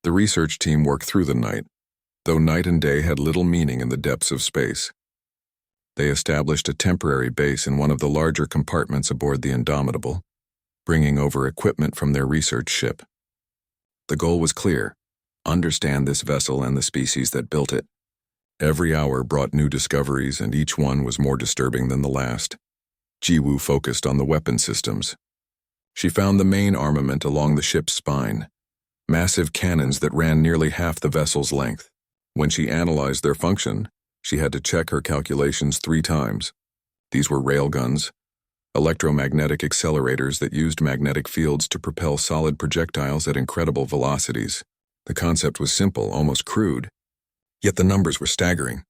The research team worked through the night, though night and day had little meaning in the depths of space. They established a temporary base in one of the larger compartments aboard the Indomitable, bringing over equipment from their research ship. The goal was clear: understand this vessel and the species that built it. Every hour brought new discoveries, and each one was more disturbing than the last. Jiwoo focused on the weapon systems. She found the main armament along the ship's spine, massive cannons that ran nearly half the vessel's length. When she analyzed their function, she had to check her calculations 3 times. These were railguns, electromagnetic accelerators that used magnetic fields to propel solid projectiles at incredible velocities. The concept was simple, almost crude, yet the numbers were staggering.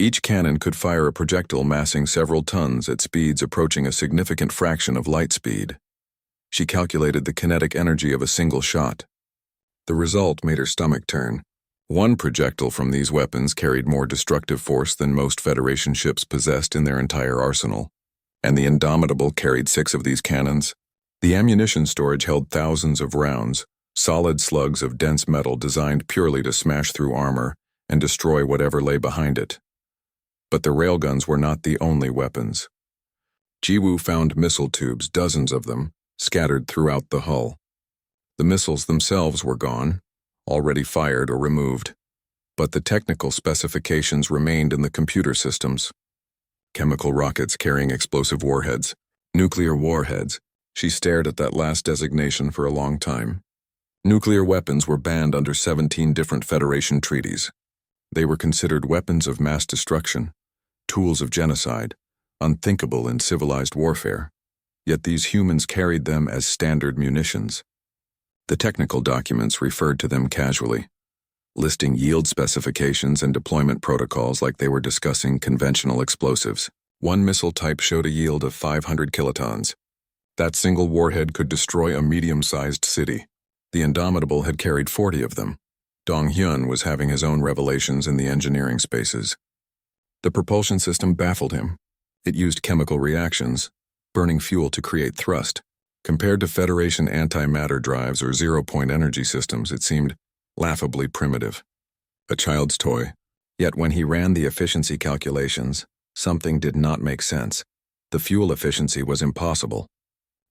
Each cannon could fire a projectile massing several tons at speeds approaching a significant fraction of light speed. She calculated the kinetic energy of a single shot. The result made her stomach turn. One projectile from these weapons carried more destructive force than most Federation ships possessed in their entire arsenal, and the Indomitable carried 6 of these cannons. The ammunition storage held thousands of rounds, solid slugs of dense metal designed purely to smash through armor and destroy whatever lay behind it. But the railguns were not the only weapons. Jiwoo found missile tubes, dozens of them, scattered throughout the hull. The missiles themselves were gone, already fired or removed, but the technical specifications remained in the computer systems. Chemical rockets carrying explosive warheads, nuclear warheads. She stared at that last designation for a long time. Nuclear weapons were banned under 17 different Federation treaties. They were considered weapons of mass destruction, tools of genocide, unthinkable in civilized warfare. Yet these humans carried them as standard munitions. The technical documents referred to them casually, listing yield specifications and deployment protocols like they were discussing conventional explosives. One missile type showed a yield of 500 kilotons. That single warhead could destroy a medium-sized city. The Indomitable had carried 40 of them. Dong-hyun was having his own revelations in the engineering spaces. The propulsion system baffled him. It used chemical reactions, burning fuel to create thrust. Compared to Federation antimatter drives or zero-point energy systems, it seemed laughably primitive. A child's toy. Yet when he ran the efficiency calculations, something did not make sense. The fuel efficiency was impossible.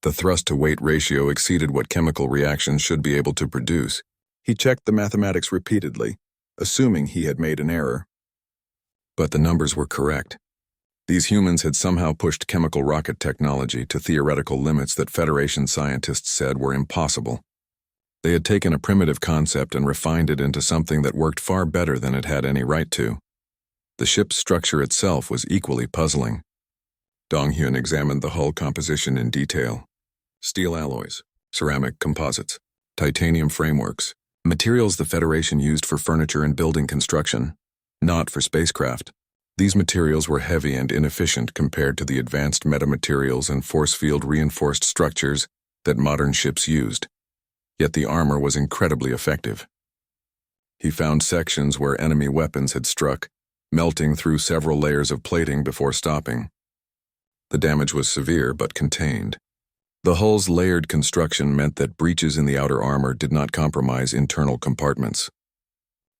The thrust-to-weight ratio exceeded what chemical reactions should be able to produce. He checked the mathematics repeatedly, assuming he had made an error. But the numbers were correct. These humans had somehow pushed chemical rocket technology to theoretical limits that Federation scientists said were impossible. They had taken a primitive concept and refined it into something that worked far better than it had any right to. The ship's structure itself was equally puzzling. Dong-hyun examined the hull composition in detail. Steel alloys, ceramic composites, titanium frameworks, materials the Federation used for furniture and building construction, not for spacecraft. These materials were heavy and inefficient compared to the advanced metamaterials and force field reinforced structures that modern ships used. Yet the armor was incredibly effective. He found sections where enemy weapons had struck, melting through several layers of plating before stopping. The damage was severe but contained. The hull's layered construction meant that breaches in the outer armor did not compromise internal compartments.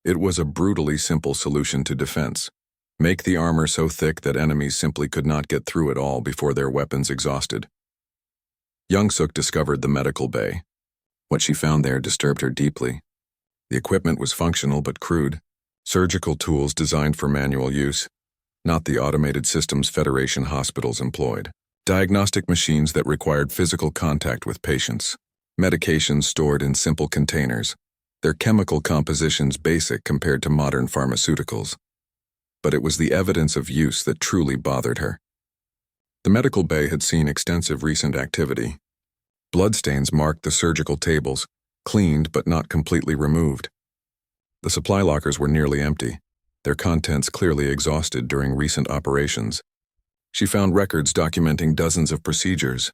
It was a brutally simple solution to defense. Make the armor so thick that enemies simply could not get through it all before their weapons exhausted. Young-suk discovered the medical bay. What she found there disturbed her deeply. The equipment was functional but crude. Surgical tools designed for manual use, not the automated systems Federation hospitals employed. Diagnostic machines that required physical contact with patients. Medications stored in simple containers. Their chemical compositions basic compared to modern pharmaceuticals. But it was the evidence of use that truly bothered her. The medical bay had seen extensive recent activity. Bloodstains marked the surgical tables, cleaned but not completely removed. The supply lockers were nearly empty, their contents clearly exhausted during recent operations. She found records documenting dozens of procedures,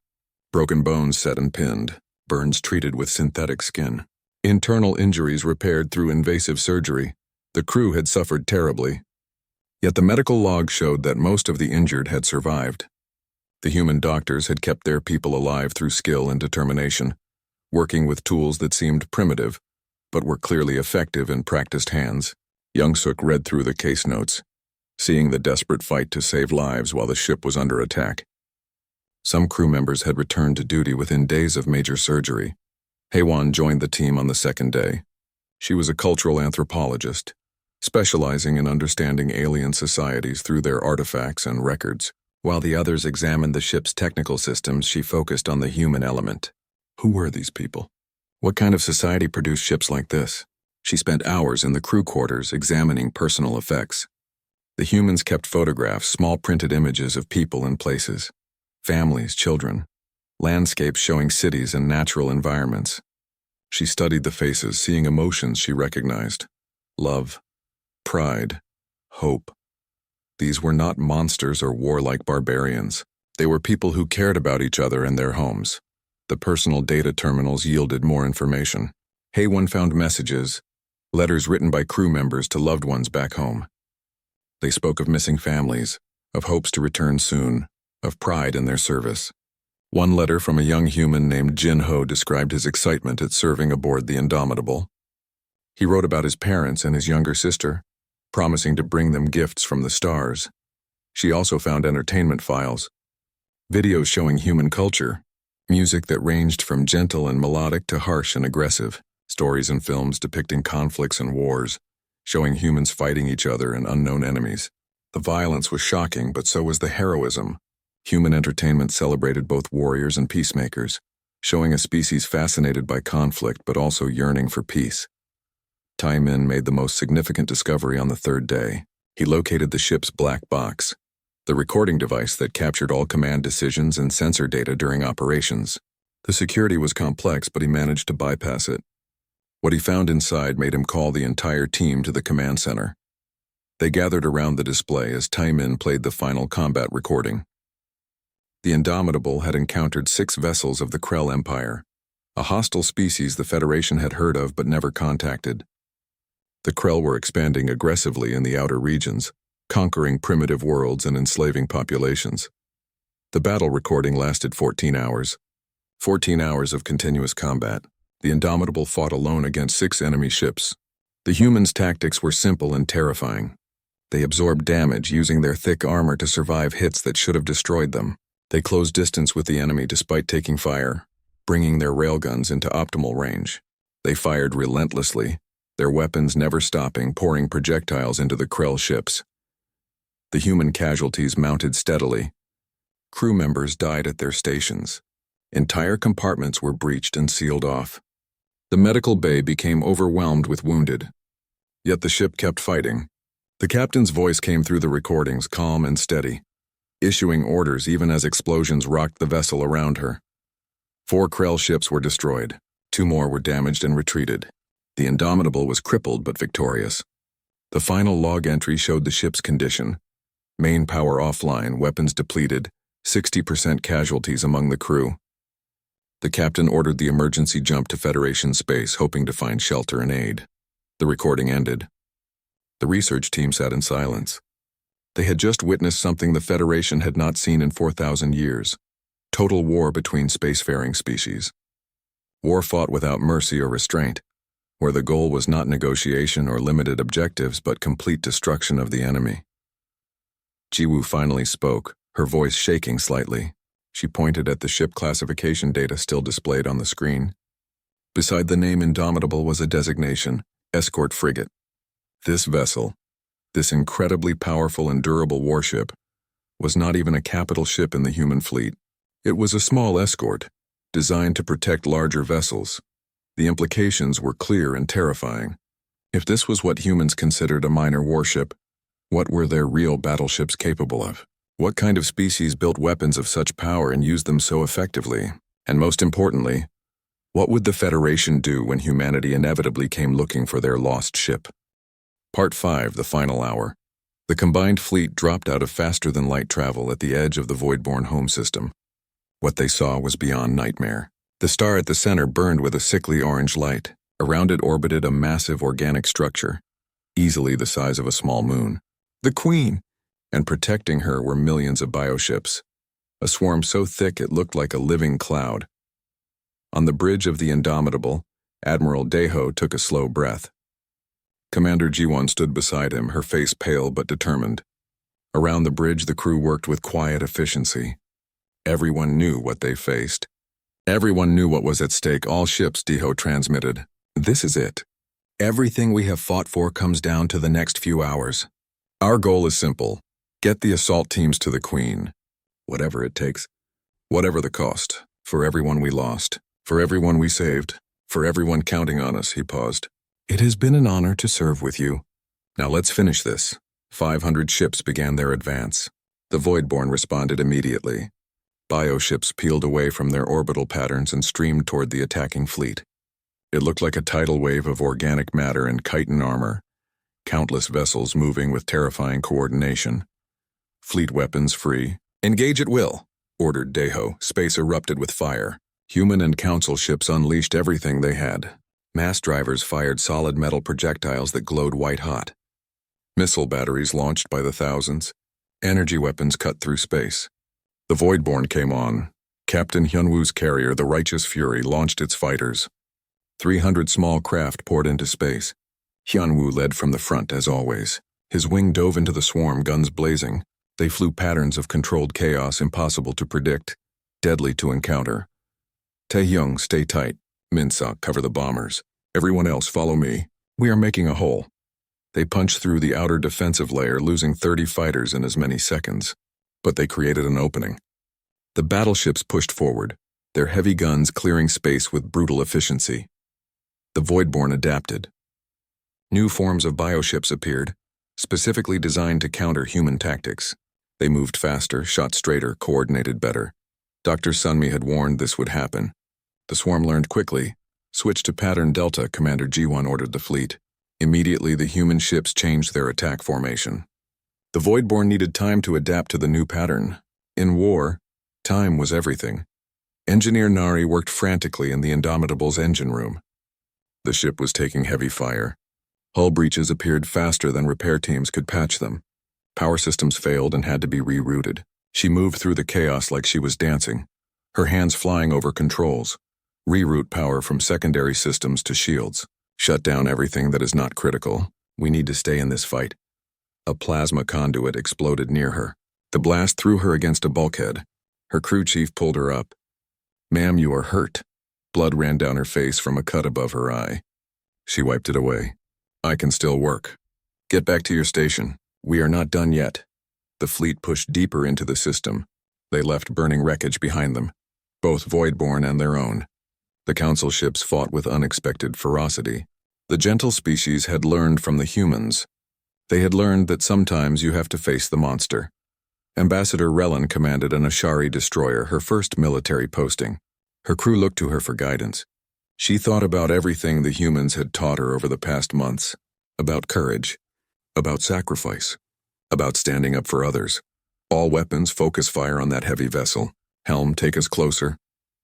broken bones set and pinned, burns treated with synthetic skin, internal injuries repaired through invasive surgery. The crew had suffered terribly. Yet the medical log showed that most of the injured had survived. The human doctors had kept their people alive through skill and determination, working with tools that seemed primitive, but were clearly effective in practiced hands. Young-suk read through the case notes, seeing the desperate fight to save lives while the ship was under attack. Some crew members had returned to duty within days of major surgery. Haewon joined the team on the second day. She was a cultural anthropologist, specializing in understanding alien societies through their artifacts and records. While the others examined the ship's technical systems, she focused on the human element. Who were these people? What kind of society produced ships like this? She spent hours in the crew quarters examining personal effects. The humans kept photographs, small printed images of people and places, families, children, landscapes showing cities and natural environments. She studied the faces, seeing emotions she recognized: love, pride, hope. These were not monsters or warlike barbarians. They were people who cared about each other and their homes. The personal data terminals yielded more information. Haewon found messages, letters written by crew members to loved ones back home. They spoke of missing families, of hopes to return soon, of pride in their service. One letter from a young human named Jin Ho described his excitement at serving aboard the Indomitable. He wrote about his parents and his younger sister, promising to bring them gifts from the stars. She also found entertainment files, videos showing human culture, music that ranged from gentle and melodic to harsh and aggressive, stories and films depicting conflicts and wars, showing humans fighting each other and unknown enemies. The violence was shocking, but so was the heroism. Human entertainment celebrated both warriors and peacemakers, showing a species fascinated by conflict but also yearning for peace. Tai-min made the most significant discovery on the third day. He located the ship's black box, the recording device that captured all command decisions and sensor data during operations. The security was complex, but he managed to bypass it. What he found inside made him call the entire team to the command center. They gathered around the display as Tai-min played the final combat recording. The Indomitable had encountered 6 vessels of the Krell Empire, a hostile species the Federation had heard of but never contacted. The Krell were expanding aggressively in the outer regions, conquering primitive worlds and enslaving populations. The battle recording lasted 14 hours. 14 hours of continuous combat. The Indomitable fought alone against 6 enemy ships. The humans' tactics were simple and terrifying. They absorbed damage, using their thick armor to survive hits that should have destroyed them. They closed distance with the enemy despite taking fire, bringing their railguns into optimal range. They fired relentlessly, their weapons never stopping, pouring projectiles into the Krell ships. The human casualties mounted steadily. Crew members died at their stations. Entire compartments were breached and sealed off. The medical bay became overwhelmed with wounded. Yet the ship kept fighting. The captain's voice came through the recordings, calm and steady, issuing orders even as explosions rocked the vessel around her. 4 Krell ships were destroyed. 2 more were damaged and retreated. The Indomitable was crippled but victorious. The final log entry showed the ship's condition: main power offline, weapons depleted, 60% casualties among the crew. The captain ordered the emergency jump to Federation space, hoping to find shelter and aid. The recording ended. The research team sat in silence. They had just witnessed something the Federation had not seen in 4,000 years: total war between spacefaring species. War fought without mercy or restraint, where the goal was not negotiation or limited objectives but complete destruction of the enemy. Jiwoo finally spoke, her voice shaking slightly. She pointed at the ship classification data still displayed on the screen. Beside the name Indomitable was a designation: escort frigate. This vessel, this incredibly powerful and durable warship, was not even a capital ship in the human fleet. It was a small escort, designed to protect larger vessels. The implications were clear and terrifying. If this was what humans considered a minor warship, what were their real battleships capable of? What kind of species built weapons of such power and used them so effectively? And most importantly, what would the Federation do when humanity inevitably came looking for their lost ship? Part 5, the final hour. The combined fleet dropped out of faster-than-light travel at the edge of the Voidborn home system. What they saw was beyond nightmare. The star at the center burned with a sickly orange light. Around it orbited a massive organic structure, easily the size of a small moon. The Queen! And protecting her were millions of bioships, a swarm so thick it looked like a living cloud. On the bridge of the Indomitable, Admiral Deho took a slow breath. Commander G1 stood beside him, her face pale but determined. Around the bridge, the crew worked with quiet efficiency. Everyone knew what they faced. Everyone knew what was at stake. All ships, Deho transmitted. This is it. Everything we have fought for comes down to the next few hours. Our goal is simple. Get the assault teams to the Queen. Whatever it takes. Whatever the cost. For everyone we lost. For everyone we saved. For everyone counting on us, he paused. It has been an honor to serve with you. Now let's finish this. 500 ships began their advance. The Voidborn responded immediately. Bioships peeled away from their orbital patterns and streamed toward the attacking fleet. It looked like a tidal wave of organic matter and chitin armor. Countless vessels moving with terrifying coordination. Fleet weapons free. Engage at will, ordered Deho. Space erupted with fire. Human and council ships unleashed everything they had. Mass drivers fired solid metal projectiles that glowed white-hot. Missile batteries launched by the thousands. Energy weapons cut through space. The Voidborn came on. Captain Hyunwoo's carrier, the Righteous Fury, launched its fighters. 300 small craft poured into space. Hyunwoo led from the front, as always. His wing dove into the swarm, guns blazing. They flew patterns of controlled chaos impossible to predict, deadly to encounter. Taehyung, stay tight. Minsok, cover the bombers. Everyone else, follow me. We are making a hole. They punched through the outer defensive layer, losing 30 fighters in as many seconds. But they created an opening. The battleships pushed forward, their heavy guns clearing space with brutal efficiency. The Voidborn adapted. New forms of bioships appeared, specifically designed to counter human tactics. They moved faster, shot straighter, coordinated better. Dr. Sunmi had warned this would happen. The swarm learned quickly. Switch to pattern Delta, Commander G1 ordered the fleet. Immediately, the human ships changed their attack formation. The Voidborn needed time to adapt to the new pattern. In war, time was everything. Engineer Nari worked frantically in the Indomitable's engine room. The ship was taking heavy fire. Hull breaches appeared faster than repair teams could patch them. Power systems failed and had to be rerouted. She moved through the chaos like she was dancing, her hands flying over controls. Reroute power from secondary systems to shields. Shut down everything that is not critical. We need to stay in this fight. A plasma conduit exploded near her. The blast threw her against a bulkhead. Her crew chief pulled her up. Ma'am, you are hurt. Blood ran down her face from a cut above her eye. She wiped it away. I can still work. Get back to your station. We are not done yet. The fleet pushed deeper into the system. They left burning wreckage behind them, both Voidborn and their own. The council ships fought with unexpected ferocity. The gentle species had learned from the humans. They had learned that sometimes you have to face the monster. Ambassador Rellan commanded an Ashari destroyer, her first military posting. Her crew looked to her for guidance. She thought about everything the humans had taught her over the past months. About courage. About sacrifice. About standing up for others. All weapons focus fire on that heavy vessel. Helm, take us closer.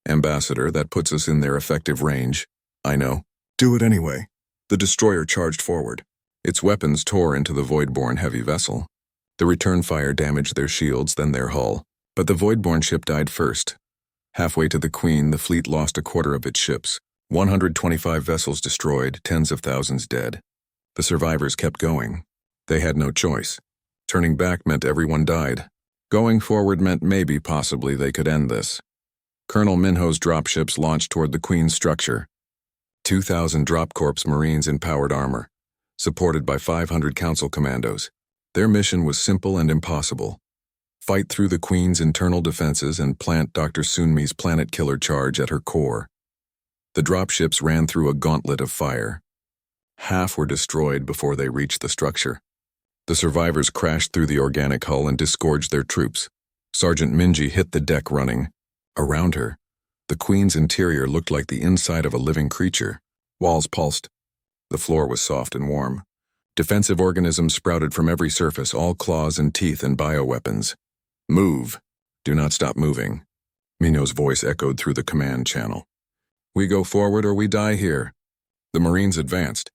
Ambassador, that puts us in their effective range. I know. Do it anyway. The destroyer charged forward. Its weapons tore into the Voidborn heavy vessel. The return fire damaged their shields, then their hull. But the Voidborn ship died first. Halfway to the Queen, the fleet lost a quarter of its ships. 125 vessels destroyed, tens of thousands dead. The survivors kept going. They had no choice. Turning back meant everyone died. Going forward meant maybe, possibly, they could end this. Colonel Minho's dropships launched toward the Queen's structure. 2,000 Drop Corps Marines in powered armor, supported by 500 Council commandos. Their mission was simple and impossible. Fight through the Queen's internal defenses and plant Dr. Sunmi's planet killer charge at her core. The dropships ran through a gauntlet of fire. Half were destroyed before they reached the structure. The survivors crashed through the organic hull and disgorged their troops. Sergeant Minji hit the deck running. Around her, the Queen's interior looked like the inside of a living creature. Walls pulsed. The floor was soft and warm. Defensive organisms sprouted from every surface, all claws and teeth and bioweapons. Move. Do not stop moving. Minho's voice echoed through the command channel. We go forward or we die here. The Marines advanced.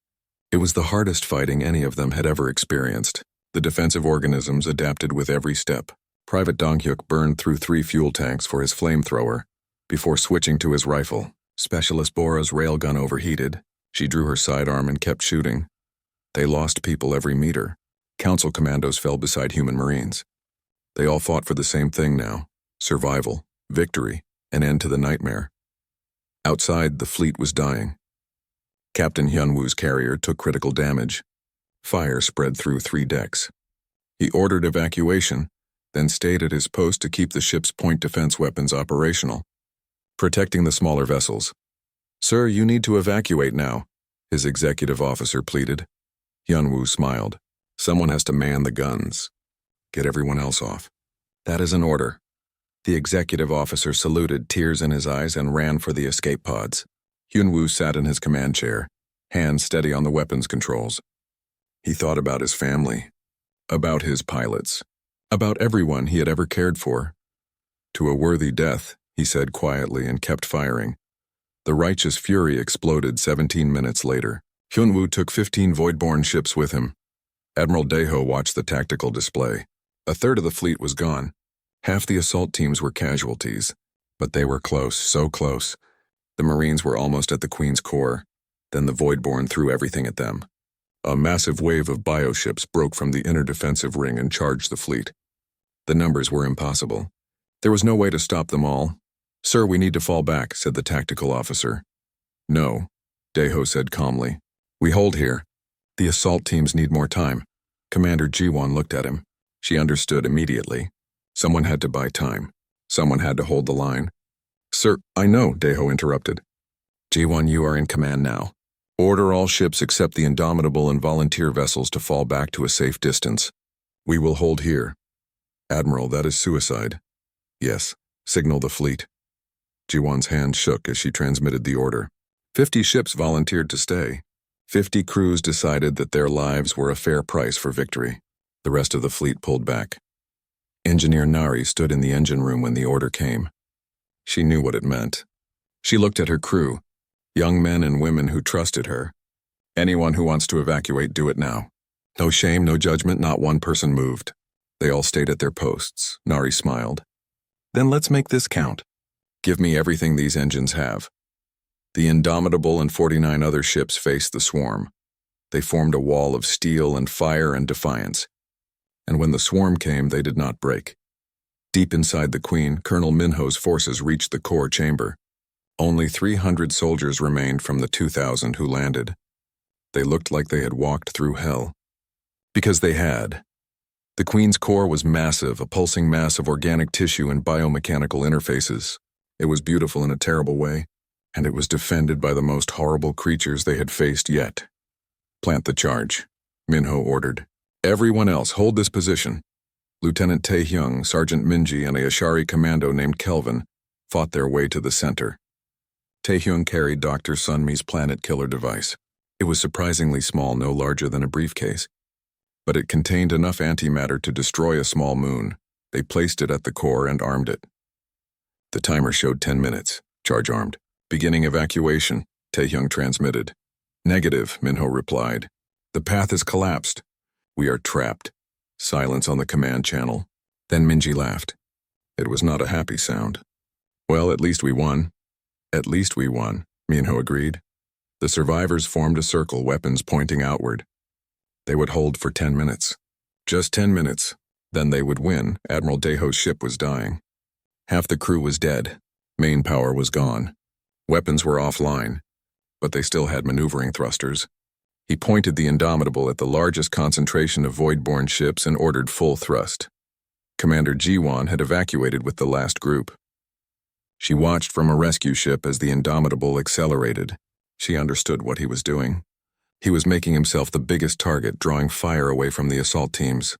It was the hardest fighting any of them had ever experienced. The defensive organisms adapted with every step. Private Donghyuk burned through 3 fuel tanks for his flamethrower before switching to his rifle. Specialist Bora's railgun overheated. She drew her sidearm and kept shooting. They lost people every meter. Council commandos fell beside human marines. They all fought for the same thing now: survival, victory, an end to the nightmare. Outside, the fleet was dying. Captain Hyunwoo's carrier took critical damage. Fire spread through 3 decks. He ordered evacuation, then stayed at his post to keep the ship's point defense weapons operational, protecting the smaller vessels. "Sir, you need to evacuate now," his executive officer pleaded. Hyunwoo smiled. "Someone has to man the guns. Get everyone else off." "That is an order." The executive officer saluted, tears in his eyes, and ran for the escape pods. Hyunwoo sat in his command chair, hands steady on the weapons controls. He thought about his family, about his pilots, about everyone he had ever cared for. "To a worthy death," he said quietly, and kept firing. The righteous fury exploded 17 minutes later. Hyunwoo took 15 void-born ships with him. Admiral Daeho watched the tactical display. A third of the fleet was gone. Half the assault teams were casualties, but they were close, so close. The Marines were almost at the Queen's core. Then the void-born threw everything at them. A massive wave of bioships broke from the inner defensive ring and charged the fleet. The numbers were impossible. There was no way to stop them all. "Sir, we need to fall back," said the tactical officer. "No," Daeho said calmly. "We hold here. The assault teams need more time." Commander Jiwon looked at him. She understood immediately. Someone had to buy time. Someone had to hold the line. "Sir, I know," Daeho interrupted. "Jiwon, you are in command now. Order all ships except the Indomitable and volunteer vessels to fall back to a safe distance. We will hold here." "Admiral, that is suicide." "Yes, signal the fleet." Jiwon's hand shook as she transmitted the order. 50 ships volunteered to stay. 50 crews decided that their lives were a fair price for victory. The rest of the fleet pulled back. Engineer Nari stood in the engine room when the order came. She knew what it meant. She looked at her crew, young men and women who trusted her. "Anyone who wants to evacuate, do it now." No shame, no judgment, not one person moved. They all stayed at their posts. Nari smiled. "Then let's make this count. Give me everything these engines have." The Indomitable and 49 other ships faced the swarm. They formed a wall of steel and fire and defiance. And when the swarm came, they did not break. Deep inside the Queen, Colonel Minho's forces reached the core chamber. Only 300 soldiers remained from the 2,000 who landed. They looked like they had walked through hell. Because they had. The Queen's core was massive, a pulsing mass of organic tissue and biomechanical interfaces. It was beautiful in a terrible way, and it was defended by the most horrible creatures they had faced yet. "Plant the charge," Minho ordered. "Everyone else, hold this position." Lieutenant Tae-hyung, Sergeant Minji, and a Ashari commando named Kelvin fought their way to the center. Tae-hyung carried Dr. Sunmi's planet killer device. It was surprisingly small, no larger than a briefcase. But it contained enough antimatter to destroy a small moon. They placed it at the core and armed it. The timer showed 10 minutes. "Charge armed. Beginning evacuation," Tae-hyung transmitted. "Negative," Minho replied. "The path has collapsed. We are trapped." Silence on the command channel. Then Minji laughed. It was not a happy sound. "Well, at least we won." "At least we won," Minho agreed. The survivors formed a circle, weapons pointing outward. They would hold for 10 minutes. Just 10 minutes. Then they would win. Admiral Daeho's ship was dying. Half the crew was dead. Main power was gone. Weapons were offline, but they still had maneuvering thrusters. He pointed the Indomitable at the largest concentration of void-born ships and ordered full thrust. Commander Jiwon had evacuated with the last group. She watched from a rescue ship as the Indomitable accelerated. She understood what he was doing. He was making himself the biggest target, drawing fire away from the assault teams.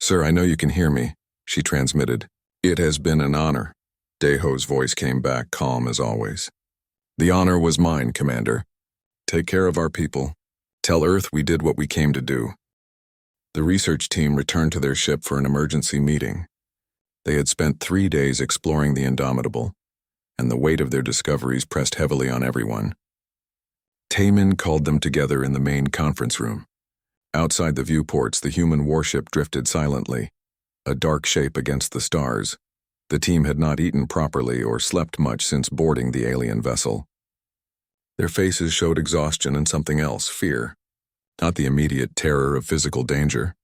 "Sir, I know you can hear me," she transmitted. "It has been an honor." Daeho's voice came back, calm as always. "The honor was mine, Commander. Take care of our people. Tell Earth we did what we came to do." The research team returned to their ship for an emergency meeting. They had spent 3 days exploring the Indomitable, and the weight of their discoveries pressed heavily on everyone. Taemin called them together in the main conference room. Outside the viewports, the human warship drifted silently, a dark shape against the stars. The team had not eaten properly or slept much since boarding the alien vessel. Their faces showed exhaustion and something else, fear. Not the immediate terror of physical danger,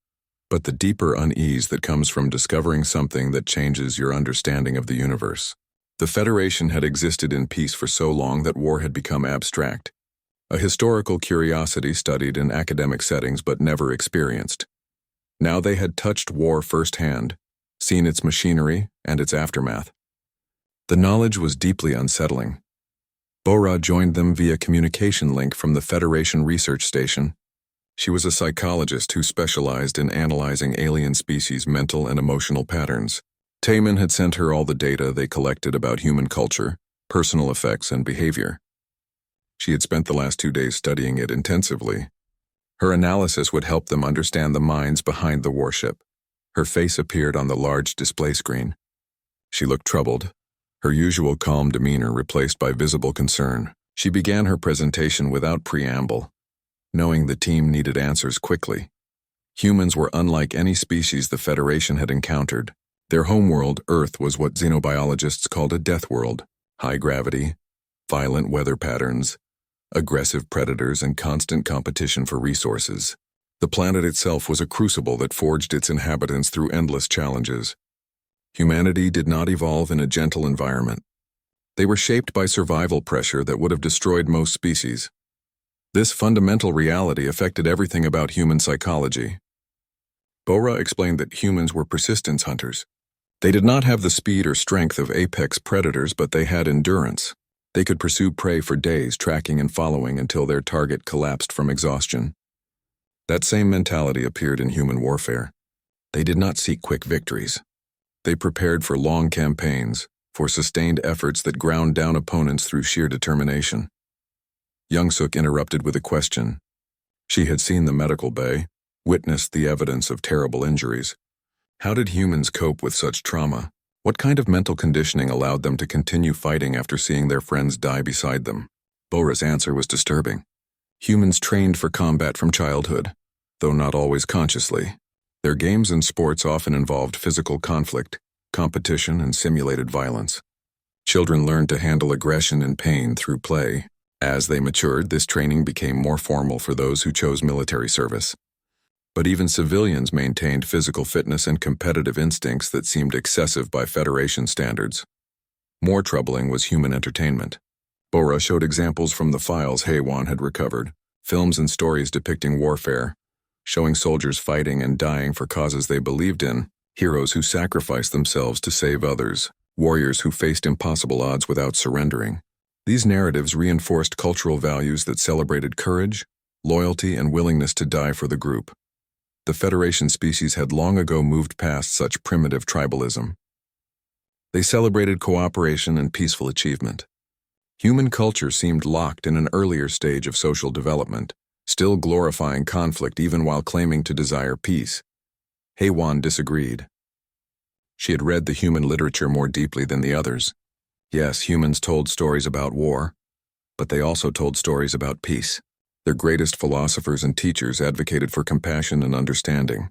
but the deeper unease that comes from discovering something that changes your understanding of the universe. The Federation had existed in peace for so long that war had become abstract, a historical curiosity studied in academic settings but never experienced. Now they had touched war firsthand, seen its machinery and its aftermath. The knowledge was deeply unsettling. Bora joined them via communication link from the Federation Research Station. She was a psychologist who specialized in analyzing alien species' mental and emotional patterns. Taemin had sent her all the data they collected about human culture, personal effects, and behavior. She had spent the last 2 days studying it intensively. Her analysis would help them understand the minds behind the warship. Her face appeared on the large display screen. She looked troubled, her usual calm demeanor replaced by visible concern. She began her presentation without preamble, knowing the team needed answers quickly. Humans were unlike any species the Federation had encountered. Their homeworld, Earth, was what xenobiologists called a death world: high gravity, violent weather patterns, aggressive predators, and constant competition for resources. The planet itself was a crucible that forged its inhabitants through endless challenges. Humanity did not evolve in a gentle environment. They were shaped by survival pressure that would have destroyed most species. This fundamental reality affected everything about human psychology. Bora explained that humans were persistence hunters. They did not have the speed or strength of apex predators, but they had endurance. They could pursue prey for days, tracking and following until their target collapsed from exhaustion. That same mentality appeared in human warfare. They did not seek quick victories. They prepared for long campaigns, for sustained efforts that ground down opponents through sheer determination. Young-suk interrupted with a question. She had seen the medical bay, witnessed the evidence of terrible injuries. How did humans cope with such trauma? What kind of mental conditioning allowed them to continue fighting after seeing their friends die beside them? Bora's answer was disturbing. Humans trained for combat from childhood, though not always consciously. Their games and sports often involved physical conflict, competition, and simulated violence. Children learned to handle aggression and pain through play. As they matured, this training became more formal for those who chose military service. But even civilians maintained physical fitness and competitive instincts that seemed excessive by Federation standards. More troubling was human entertainment. Bora showed examples from the files Haewon had recovered, films and stories depicting warfare, showing soldiers fighting and dying for causes they believed in, heroes who sacrificed themselves to save others, warriors who faced impossible odds without surrendering. These narratives reinforced cultural values that celebrated courage, loyalty, and willingness to die for the group. The Federation species had long ago moved past such primitive tribalism. They celebrated cooperation and peaceful achievement. Human culture seemed locked in an earlier stage of social development, still glorifying conflict even while claiming to desire peace. Haewon disagreed. She had read the human literature more deeply than the others. Yes, humans told stories about war, but they also told stories about peace. Their greatest philosophers and teachers advocated for compassion and understanding.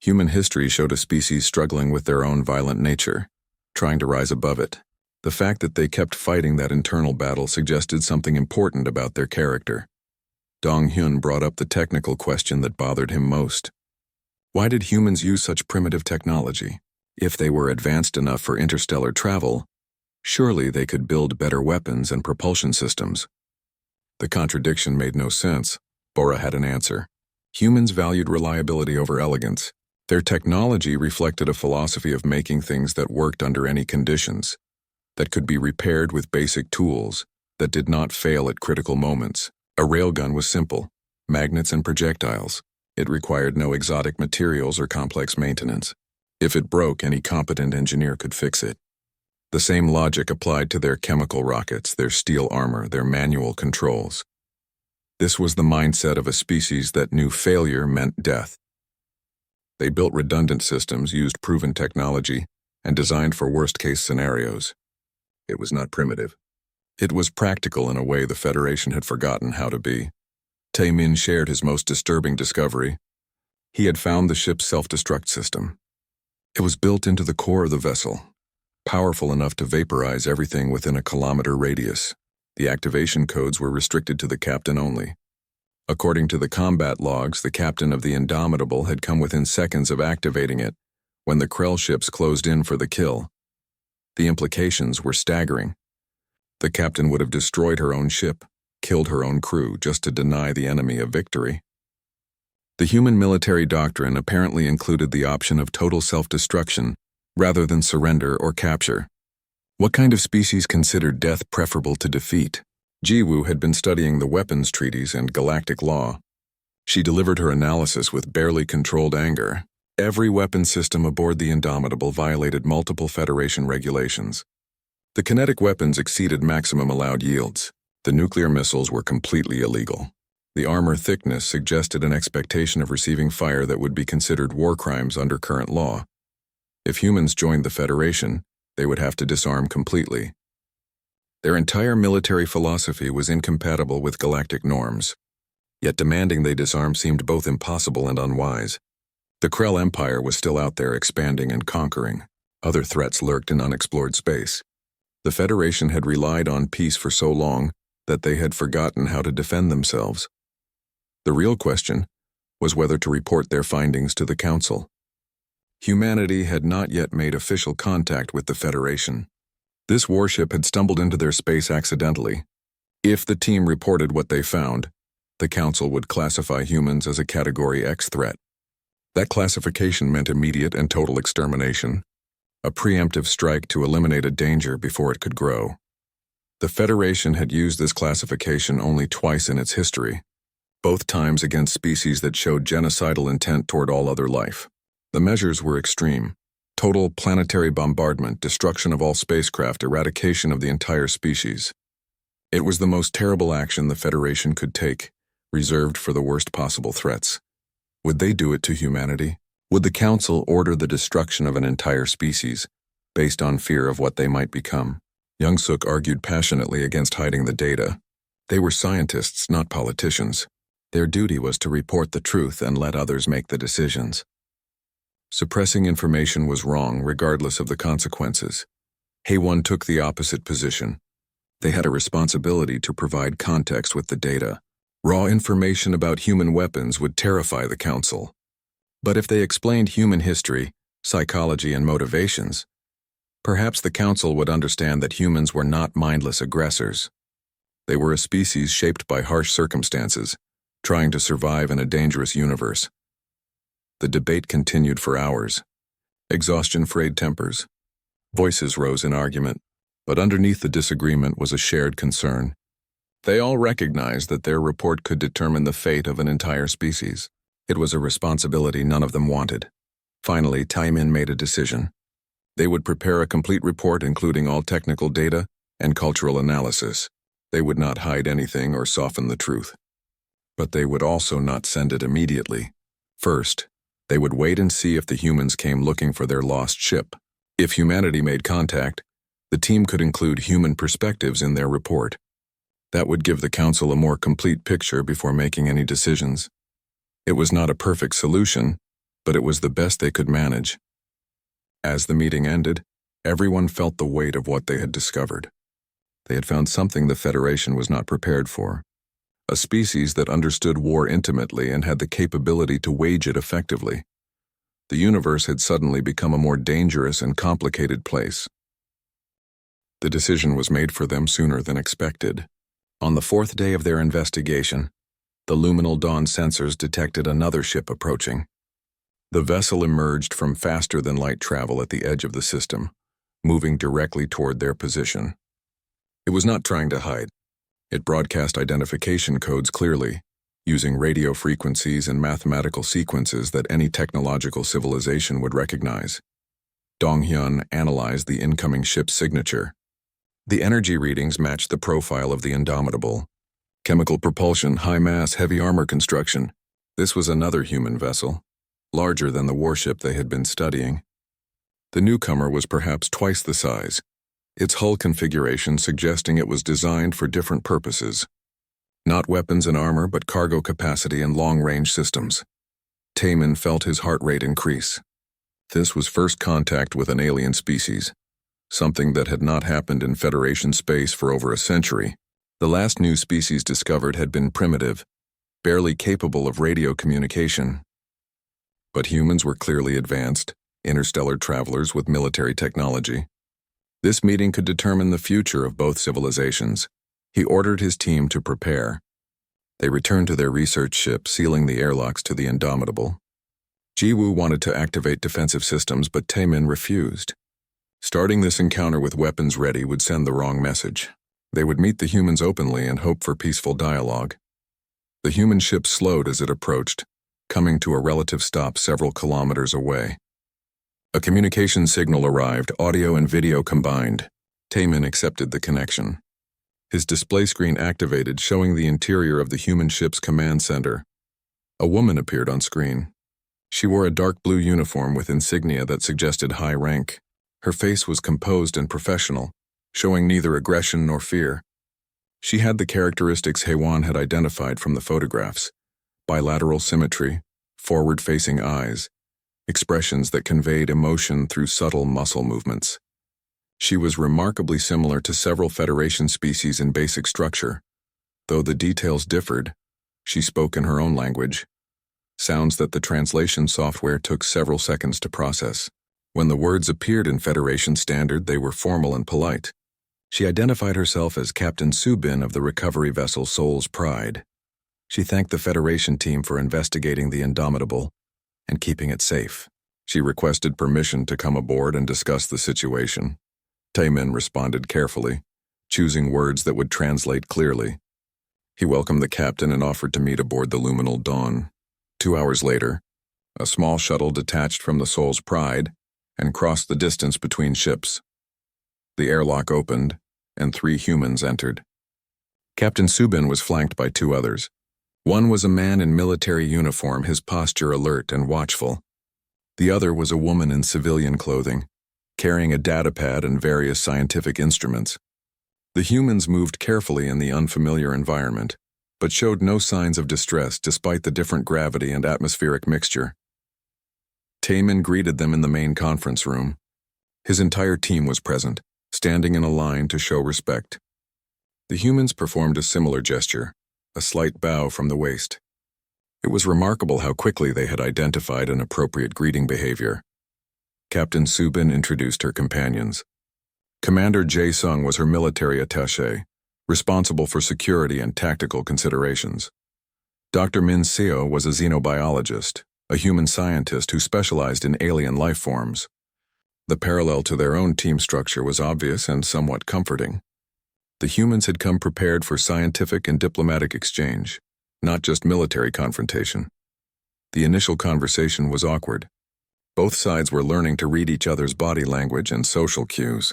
Human history showed a species struggling with their own violent nature, trying to rise above it. The fact that they kept fighting that internal battle suggested something important about their character. Dong-hyun brought up the technical question that bothered him most. Why did humans use such primitive technology? If they were advanced enough for interstellar travel, surely they could build better weapons and propulsion systems. The contradiction made no sense. Bora had an answer. Humans valued reliability over elegance. Their technology reflected a philosophy of making things that worked under any conditions, that could be repaired with basic tools, that did not fail at critical moments. A railgun was simple, magnets and projectiles. It required no exotic materials or complex maintenance. If it broke, any competent engineer could fix it. The same logic applied to their chemical rockets, their steel armor, their manual controls. This was the mindset of a species that knew failure meant death. They built redundant systems, used proven technology, and designed for worst-case scenarios. It was not primitive. It was practical in a way the Federation had forgotten how to be. Taemin shared his most disturbing discovery. He had found the ship's self-destruct system. It was built into the core of the vessel, powerful enough to vaporize everything within a kilometer radius. The activation codes were restricted to the captain only. According to the combat logs, the captain of the Indomitable had come within seconds of activating it when the Krell ships closed in for the kill. The implications were staggering. The captain would have destroyed her own ship, killed her own crew just to deny the enemy a victory. The human military doctrine apparently included the option of total self-destruction rather than surrender or capture. What kind of species considered death preferable to defeat? Jiwoo had been studying the weapons treaties and galactic law. She delivered her analysis with barely controlled anger. Every weapon system aboard the Indomitable violated multiple Federation regulations. The kinetic weapons exceeded maximum allowed yields. The nuclear missiles were completely illegal. The armor thickness suggested an expectation of receiving fire that would be considered war crimes under current law. If humans joined the Federation, they would have to disarm completely. Their entire military philosophy was incompatible with galactic norms. Yet demanding they disarm seemed both impossible and unwise. The Krell Empire was still out there expanding and conquering. Other threats lurked in unexplored space. The Federation had relied on peace for so long that they had forgotten how to defend themselves. The real question was whether to report their findings to the Council. Humanity had not yet made official contact with the Federation. This warship had stumbled into their space accidentally. If the team reported what they found, the Council would classify humans as a Category X threat. That classification meant immediate and total extermination, a preemptive strike to eliminate a danger before it could grow. The Federation had used this classification only twice in its history, both times against species that showed genocidal intent toward all other life. The measures were extreme. Total planetary bombardment, destruction of all spacecraft, eradication of the entire species. It was the most terrible action the Federation could take, reserved for the worst possible threats. Would they do it to humanity? Would the Council order the destruction of an entire species, based on fear of what they might become? Young Suk argued passionately against hiding the data. They were scientists, not politicians. Their duty was to report the truth and let others make the decisions. Suppressing information was wrong, regardless of the consequences. Haewon took the opposite position. They had a responsibility to provide context with the data. Raw information about human weapons would terrify the Council. But if they explained human history, psychology, and motivations, perhaps the Council would understand that humans were not mindless aggressors. They were a species shaped by harsh circumstances, trying to survive in a dangerous universe. The debate continued for hours. Exhaustion frayed tempers. Voices rose in argument, but underneath the disagreement was a shared concern. They all recognized that their report could determine the fate of an entire species. It was a responsibility none of them wanted. Finally, Taimin made a decision. They would prepare a complete report including all technical data and cultural analysis. They would not hide anything or soften the truth. But they would also not send it immediately. First, they would wait and see if the humans came looking for their lost ship. If humanity made contact, the team could include human perspectives in their report. That would give the Council a more complete picture before making any decisions. It was not a perfect solution, but it was the best they could manage. As the meeting ended, everyone felt the weight of what they had discovered. They had found something the Federation was not prepared for. A species that understood war intimately and had the capability to wage it effectively. The universe had suddenly become a more dangerous and complicated place. The decision was made for them sooner than expected. On the fourth day of their investigation, the luminal dawn sensors detected another ship approaching. The vessel emerged from faster-than-light travel at the edge of the system, moving directly toward their position. It was not trying to hide. It broadcast identification codes clearly, using radio frequencies and mathematical sequences that any technological civilization would recognize. Donghyun analyzed the incoming ship's signature. The energy readings matched the profile of the Indomitable. Chemical propulsion, high mass, heavy armor construction. This was another human vessel, larger than the warship they had been studying. The newcomer was perhaps twice the size, its hull configuration suggesting it was designed for different purposes. Not weapons and armor, but cargo capacity and long-range systems. Taemin felt his heart rate increase. This was first contact with an alien species, something that had not happened in Federation space for over a century. The last new species discovered had been primitive, barely capable of radio communication. But humans were clearly advanced, interstellar travelers with military technology. This meeting could determine the future of both civilizations. He ordered his team to prepare. They returned to their research ship, sealing the airlocks to the Indomitable. Jiwoo wanted to activate defensive systems, but Taemin refused. Starting this encounter with weapons ready would send the wrong message. They would meet the humans openly and hope for peaceful dialogue. The human ship slowed as it approached, coming to a relative stop several kilometers away. A communication signal arrived, audio and video combined. Taemin accepted the connection. His display screen activated, showing the interior of the human ship's command center. A woman appeared on screen. She wore a dark blue uniform with insignia that suggested high rank. Her face was composed and professional, showing neither aggression nor fear. She had the characteristics Haewon had identified from the photographs: bilateral symmetry, forward-facing eyes, expressions that conveyed emotion through subtle muscle movements. She was remarkably similar to several Federation species in basic structure. Though the details differed, she spoke in her own language, sounds that the translation software took several seconds to process. When the words appeared in Federation standard, they were formal and polite. She identified herself as Captain Subin of the recovery vessel Soul's Pride. She thanked the Federation team for investigating the Indomitable and keeping it safe. She requested permission to come aboard and discuss the situation. Taemin responded carefully, choosing words that would translate clearly. He welcomed the captain and offered to meet aboard the Luminal Dawn. 2 hours later, a small shuttle detached from the Soul's Pride and crossed the distance between ships. The airlock opened, and 3 humans entered. Captain Subin was flanked by 2 others. One was a man in military uniform, his posture alert and watchful. The other was a woman in civilian clothing, carrying a datapad and various scientific instruments. The humans moved carefully in the unfamiliar environment, but showed no signs of distress despite the different gravity and atmospheric mixture. Taemin greeted them in the main conference room. His entire team was present, standing in a line to show respect. The humans performed a similar gesture, a slight bow from the waist. It was remarkable how quickly they had identified an appropriate greeting behavior. Captain Subin introduced her companions. Commander Jae-sung was her military attaché, responsible for security and tactical considerations. Dr. Min Seo was a xenobiologist, a human scientist who specialized in alien life forms. The parallel to their own team structure was obvious and somewhat comforting. The humans had come prepared for scientific and diplomatic exchange, not just military confrontation. The initial conversation was awkward. Both sides were learning to read each other's body language and social cues.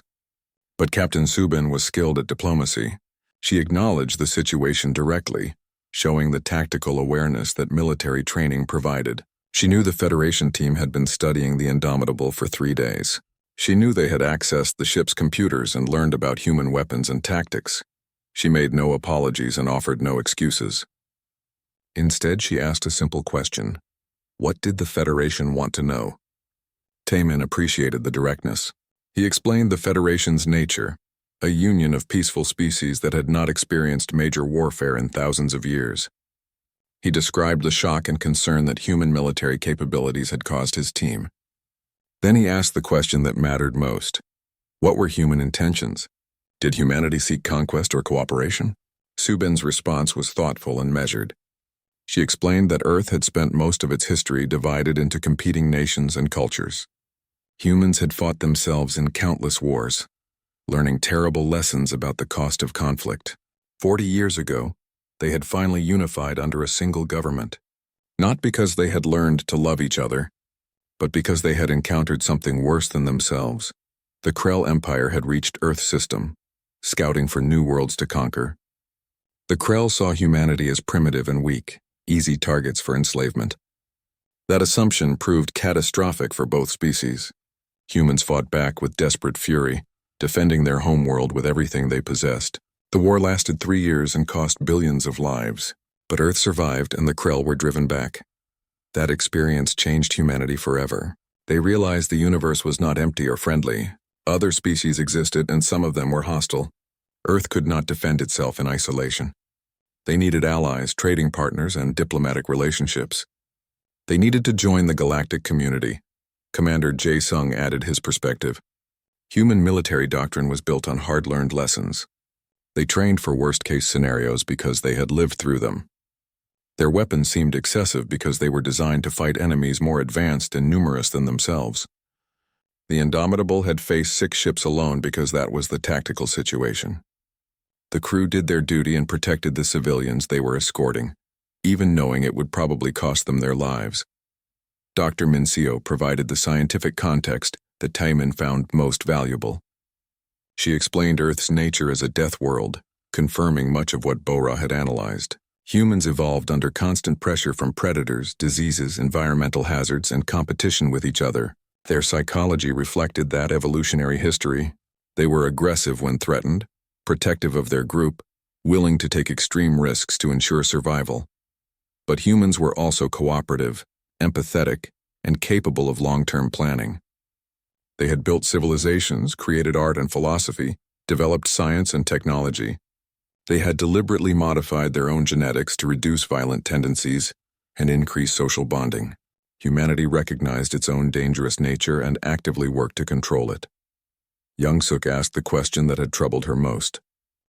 But Captain Subin was skilled at diplomacy. She acknowledged the situation directly, showing the tactical awareness that military training provided. She knew the Federation team had been studying the Indomitable for 3 days. She knew they had accessed the ship's computers and learned about human weapons and tactics. She made no apologies and offered no excuses. Instead, she asked a simple question. What did the Federation want to know? Taemin appreciated the directness. He explained the Federation's nature, a union of peaceful species that had not experienced major warfare in thousands of years. He described the shock and concern that human military capabilities had caused his team. Then he asked the question that mattered most. What were human intentions? Did humanity seek conquest or cooperation? Subin's response was thoughtful and measured. She explained that Earth had spent most of its history divided into competing nations and cultures. Humans had fought themselves in countless wars, learning terrible lessons about the cost of conflict. 40 years ago, they had finally unified under a single government, not because they had learned to love each other, but because they had encountered something worse than themselves. The Krell Empire had reached Earth's system, scouting for new worlds to conquer. The Krell saw humanity as primitive and weak, easy targets for enslavement. That assumption proved catastrophic for both species. Humans fought back with desperate fury, defending their homeworld with everything they possessed. The war lasted 3 years and cost billions of lives, but Earth survived and the Krell were driven back. That experience changed humanity forever. They realized the universe was not empty or friendly. Other species existed and some of them were hostile. Earth could not defend itself in isolation. They needed allies, trading partners, and diplomatic relationships. They needed to join the galactic community. Commander Jae Sung added his perspective. Human military doctrine was built on hard-learned lessons. They trained for worst-case scenarios because they had lived through them. Their weapons seemed excessive because they were designed to fight enemies more advanced and numerous than themselves. The Indomitable had faced 6 ships alone because that was the tactical situation. The crew did their duty and protected the civilians they were escorting, even knowing it would probably cost them their lives. Dr. Mincio provided the scientific context that Taemin found most valuable. She explained Earth's nature as a death world, confirming much of what Bora had analyzed. Humans evolved under constant pressure from predators, diseases, environmental hazards, and competition with each other. Their psychology reflected that evolutionary history. They were aggressive when threatened, protective of their group, willing to take extreme risks to ensure survival. But humans were also cooperative, empathetic, and capable of long-term planning. They had built civilizations, created art and philosophy, developed science and technology. They had deliberately modified their own genetics to reduce violent tendencies and increase social bonding. Humanity recognized its own dangerous nature and actively worked to control it. Young-suk asked the question that had troubled her most.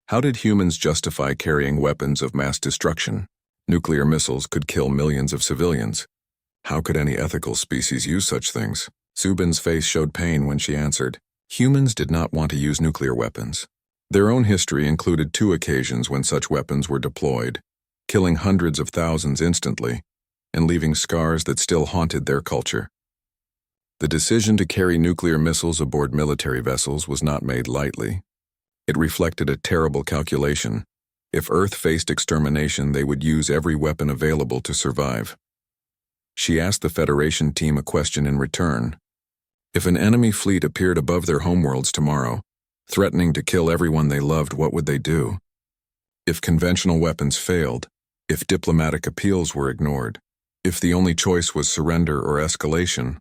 How did humans justify carrying weapons of mass destruction? Nuclear missiles could kill millions of civilians. How could any ethical species use such things? Subin's face showed pain when she answered. Humans did not want to use nuclear weapons. Their own history included 2 occasions when such weapons were deployed, killing hundreds of thousands instantly, and leaving scars that still haunted their culture. The decision to carry nuclear missiles aboard military vessels was not made lightly. It reflected a terrible calculation. If Earth faced extermination, they would use every weapon available to survive. She asked the Federation team a question in return. If an enemy fleet appeared above their homeworlds tomorrow, threatening to kill everyone they loved, what would they do? If conventional weapons failed, if diplomatic appeals were ignored, if the only choice was surrender or escalation,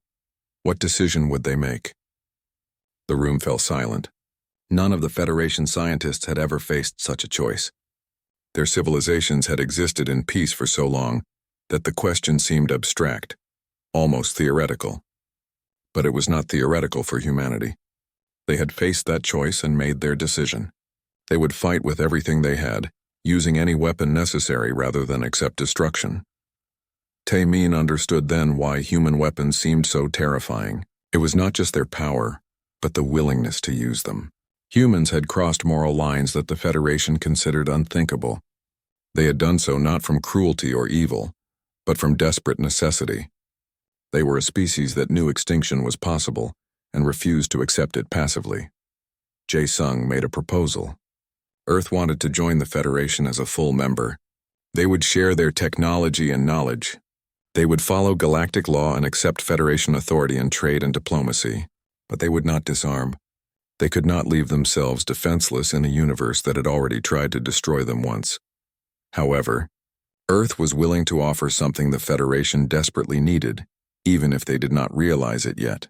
what decision would they make? The room fell silent. None of the Federation scientists had ever faced such a choice. Their civilizations had existed in peace for so long that the question seemed abstract, almost theoretical. But it was not theoretical for humanity. They had faced that choice and made their decision. They would fight with everything they had, using any weapon necessary rather than accept destruction. Taemin understood then why human weapons seemed so terrifying. It was not just their power, but the willingness to use them. Humans had crossed moral lines that the Federation considered unthinkable. They had done so not from cruelty or evil, but from desperate necessity. They were a species that knew extinction was possible and refused to accept it passively. Jae Sung made a proposal. Earth wanted to join the Federation as a full member. They would share their technology and knowledge. They would follow galactic law and accept Federation authority in trade and diplomacy, but they would not disarm. They could not leave themselves defenseless in a universe that had already tried to destroy them once. However, Earth was willing to offer something the Federation desperately needed, even if they did not realize it yet.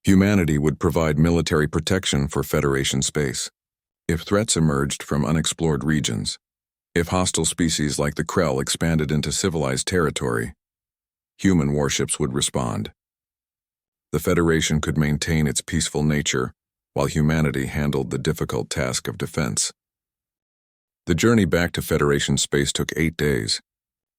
Humanity would provide military protection for Federation space. If threats emerged from unexplored regions, if hostile species like the Krell expanded into civilized territory, human warships would respond. The Federation could maintain its peaceful nature while humanity handled the difficult task of defense. The journey back to Federation space took 8 days.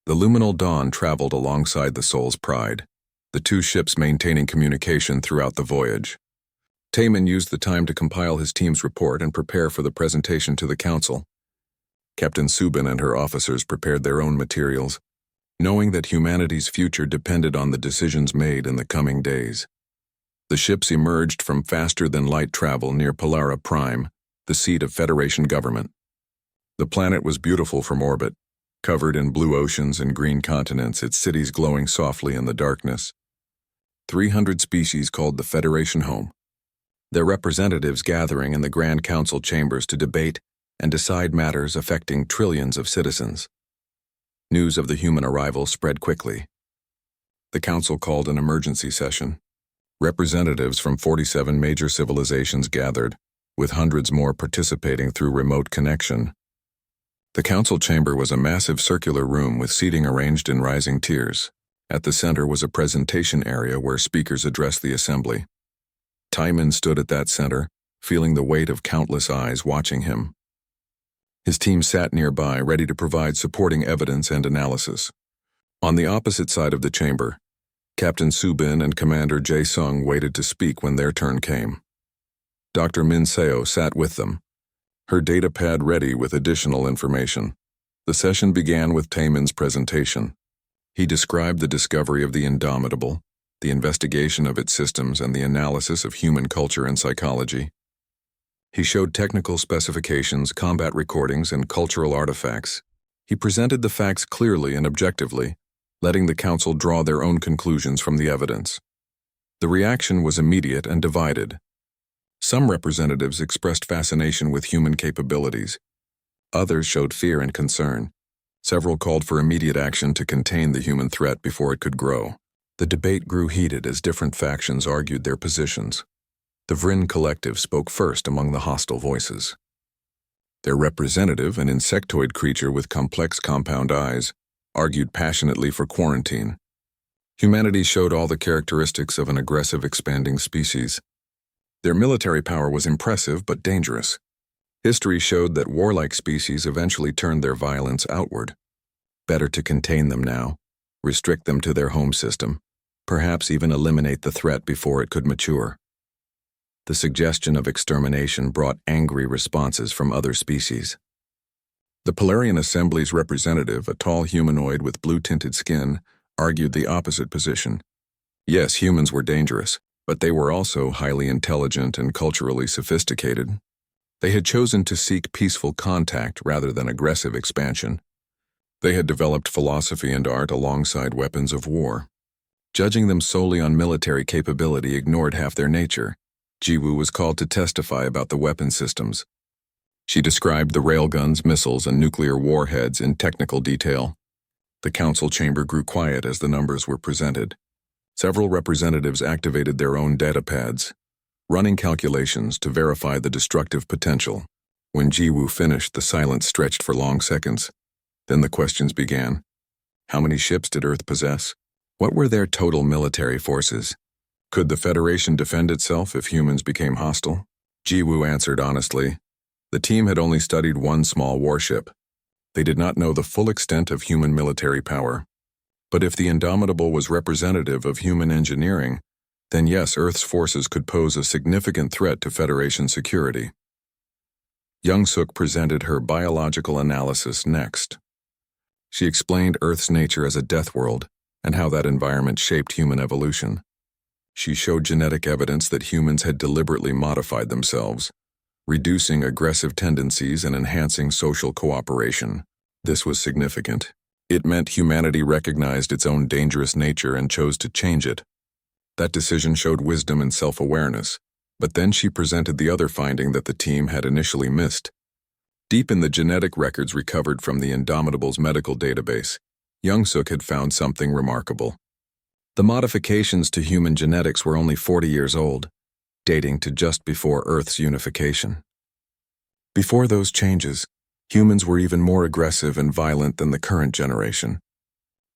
The Luminal Dawn traveled alongside the Soul's Pride, the 2 ships maintaining communication throughout the voyage. Taemin used the time to compile his team's report and prepare for the presentation to the Council. Captain Subin and her officers prepared their own materials, knowing that humanity's future depended on the decisions made in the coming days. The ships emerged from faster-than-light travel near Polara Prime, the seat of Federation government. The planet was beautiful from orbit, covered in blue oceans and green continents, its cities glowing softly in the darkness. 300 species called the Federation home, their representatives gathering in the Grand Council chambers to debate and decide matters affecting trillions of citizens. News of the human arrival spread quickly. The Council called an emergency session. Representatives from 47 major civilizations gathered, with hundreds more participating through remote connection. The council chamber was a massive circular room with seating arranged in rising tiers. At the center was a presentation area where speakers addressed the assembly. Timon stood at that center, feeling the weight of countless eyes watching him. His team sat nearby, ready to provide supporting evidence and analysis. On the opposite side of the chamber, Captain Subin and Commander Jae-sung waited to speak when their turn came. Dr. Min Seo sat with them, her datapad ready with additional information. The session began with Taemin's presentation. He described the discovery of the Indomitable, the investigation of its systems, and the analysis of human culture and psychology. He showed technical specifications, combat recordings, and cultural artifacts. He presented the facts clearly and objectively, letting the council draw their own conclusions from the evidence. The reaction was immediate and divided. Some representatives expressed fascination with human capabilities. Others showed fear and concern. Several called for immediate action to contain the human threat before it could grow. The debate grew heated as different factions argued their positions. The Vryn Collective spoke first among the hostile voices. Their representative, an insectoid creature with complex compound eyes, argued passionately for quarantine. Humanity showed all the characteristics of an aggressive, expanding species. Their military power was impressive but dangerous. History showed that warlike species eventually turned their violence outward. Better to contain them now, restrict them to their home system, perhaps even eliminate the threat before it could mature. The suggestion of extermination brought angry responses from other species. The Polarian Assembly's representative, a tall humanoid with blue-tinted skin, argued the opposite position. Yes, humans were dangerous, but they were also highly intelligent and culturally sophisticated. They had chosen to seek peaceful contact rather than aggressive expansion. They had developed philosophy and art alongside weapons of war. Judging them solely on military capability ignored half their nature. Jiwoo was called to testify about the weapon systems. She described the railguns, missiles, and nuclear warheads in technical detail. The council chamber grew quiet as the numbers were presented. Several representatives activated their own datapads, running calculations to verify the destructive potential. When Jiwoo finished, the silence stretched for long seconds. Then the questions began. How many ships did Earth possess? What were their total military forces? Could the Federation defend itself if humans became hostile? Jiwoo answered honestly. The team had only studied one small warship. They did not know the full extent of human military power. But if the Indomitable was representative of human engineering, then yes, Earth's forces could pose a significant threat to Federation security. Young-suk presented her biological analysis next. She explained Earth's nature as a death world and how that environment shaped human evolution. She showed genetic evidence that humans had deliberately modified themselves, reducing aggressive tendencies and enhancing social cooperation. This was significant. It meant humanity recognized its own dangerous nature and chose to change it. That decision showed wisdom and self-awareness, but then she presented the other finding that the team had initially missed. Deep in the genetic records recovered from the Indomitable's medical database, Young-suk had found something remarkable. The modifications to human genetics were only 40 years old, dating to just before Earth's unification. Before those changes, humans were even more aggressive and violent than the current generation.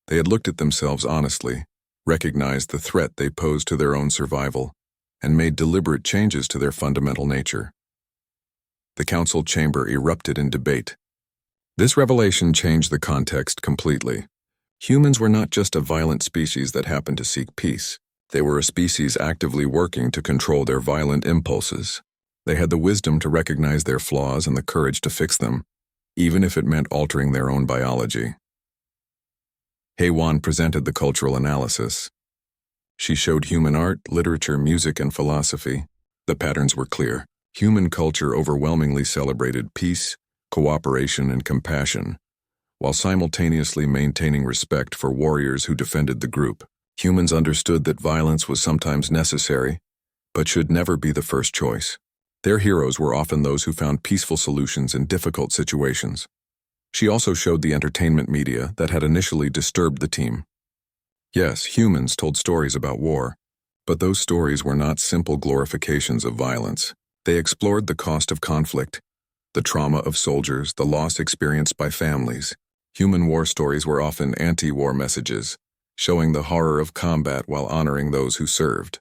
They had looked at themselves honestly, recognized the threat they posed to their own survival, and made deliberate changes to their fundamental nature. The council chamber erupted in debate. This revelation changed the context completely. Humans were not just a violent species that happened to seek peace. They were a species actively working to control their violent impulses. They had the wisdom to recognize their flaws and the courage to fix them, even if it meant altering their own biology. Haewon presented the cultural analysis. She showed human art, literature, music, and philosophy. The patterns were clear. Human culture overwhelmingly celebrated peace, cooperation, and compassion, while simultaneously maintaining respect for warriors who defended the group. Humans understood that violence was sometimes necessary, but should never be the first choice. Their heroes were often those who found peaceful solutions in difficult situations. She also showed the entertainment media that had initially disturbed the team. Yes, humans told stories about war, but those stories were not simple glorifications of violence. They explored the cost of conflict, the trauma of soldiers, the loss experienced by families. Human war stories were often anti-war messages, showing the horror of combat while honoring those who served.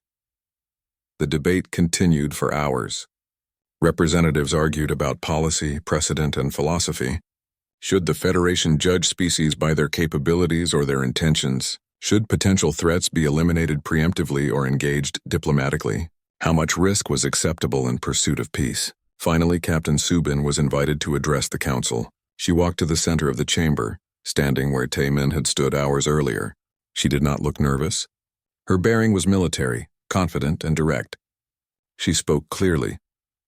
The debate continued for hours. Representatives argued about policy, precedent, and philosophy. Should the Federation judge species by their capabilities or their intentions? Should potential threats be eliminated preemptively or engaged diplomatically? How much risk was acceptable in pursuit of peace? Finally, Captain Subin was invited to address the council. She walked to the center of the chamber, standing where Taemin had stood hours earlier. She did not look nervous. Her bearing was military, confident, and direct. She spoke clearly.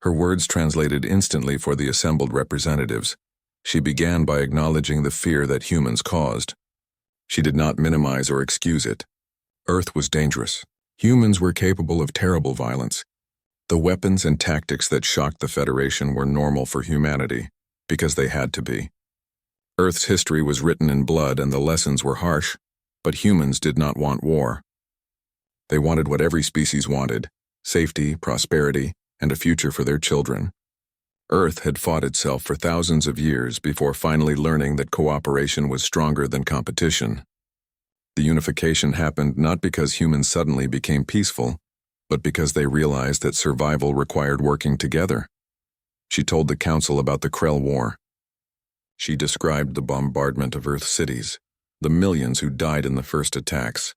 Her words translated instantly for the assembled representatives. She began by acknowledging the fear that humans caused. She did not minimize or excuse it. Earth was dangerous. Humans were capable of terrible violence. The weapons and tactics that shocked the Federation were normal for humanity, because they had to be. Earth's history was written in blood and the lessons were harsh, but humans did not want war. They wanted what every species wanted: safety, prosperity, and a future for their children. Earth had fought itself for thousands of years before finally learning that cooperation was stronger than competition. The unification happened not because humans suddenly became peaceful, but because they realized that survival required working together. She told the council about the Krell War. She described the bombardment of Earth's cities, the millions who died in the first attacks,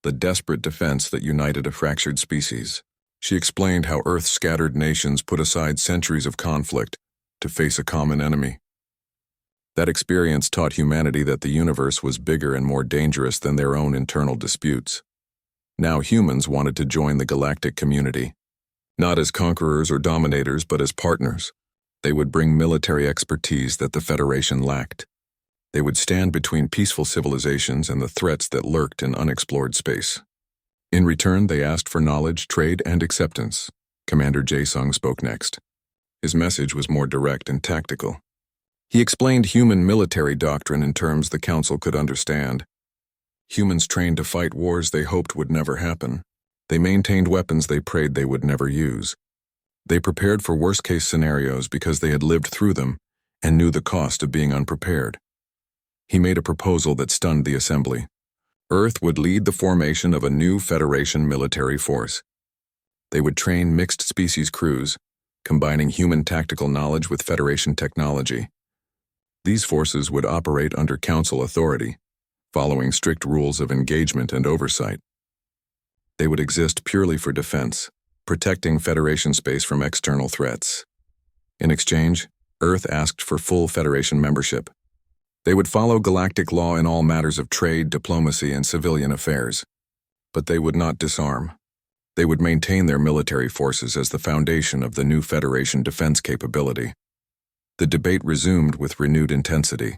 the desperate defense that united a fractured species. She explained how Earth's scattered nations put aside centuries of conflict to face a common enemy. That experience taught humanity that the universe was bigger and more dangerous than their own internal disputes. Now humans wanted to join the galactic community, not as conquerors or dominators, but as partners. They would bring military expertise that the Federation lacked. They would stand between peaceful civilizations and the threats that lurked in unexplored space. In return, they asked for knowledge, trade, and acceptance. Commander Jae-sung spoke next. His message was more direct and tactical. He explained human military doctrine in terms the council could understand. Humans trained to fight wars they hoped would never happen. They maintained weapons they prayed they would never use. They prepared for worst-case scenarios because they had lived through them and knew the cost of being unprepared. He made a proposal that stunned the assembly. Earth would lead the formation of a new Federation military force. They would train mixed-species crews, combining human tactical knowledge with Federation technology. These forces would operate under Council authority, following strict rules of engagement and oversight. They would exist purely for defense, protecting Federation space from external threats. In exchange, Earth asked for full Federation membership. They would follow galactic law in all matters of trade, diplomacy, and civilian affairs. But they would not disarm. They would maintain their military forces as the foundation of the new Federation defense capability. The debate resumed with renewed intensity.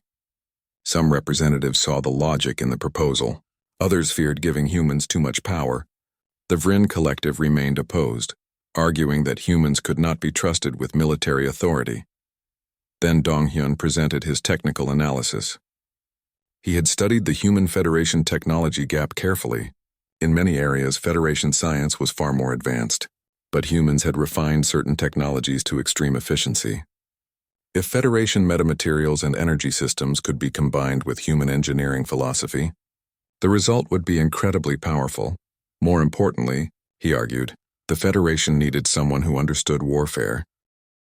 Some representatives saw the logic in the proposal. Others feared giving humans too much power. The Vrin collective remained opposed, arguing that humans could not be trusted with military authority. Then Dong-hyun presented his technical analysis. He had studied the Human Federation technology gap carefully. In many areas, Federation science was far more advanced, but humans had refined certain technologies to extreme efficiency. If Federation metamaterials and energy systems could be combined with human engineering philosophy, the result would be incredibly powerful. More importantly, he argued, the Federation needed someone who understood warfare,